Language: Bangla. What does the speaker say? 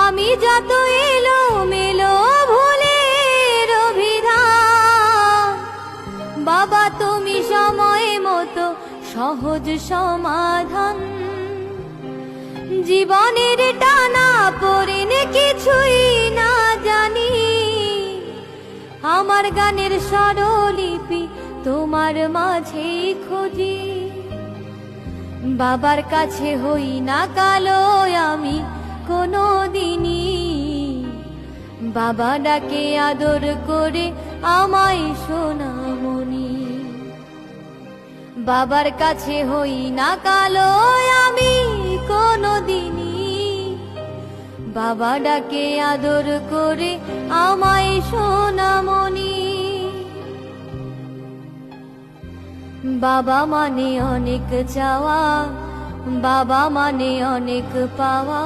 আমি যত এলো মেলো ভুলের অভিধান, বাবা তুমি সময় মতো সহজ সমাধান। জীবনের টানা পড়েনে কিছুই না জানি, আমার গানের স্বরলিপি তোমার মাঝে খুঁজি। বাবার কাছে হই না কালো আমি কোনো দিনই, বাবা ডাকে আদর করে আমায় সোনামণি। বাবার কাছে হই না কালো আমি কোনো দিনই, বাবা ডাকে আদর করে আমায় সোনামণি। বাবা মানে অনেক চাওয়া, বাবা মানে অনেক পাওয়া,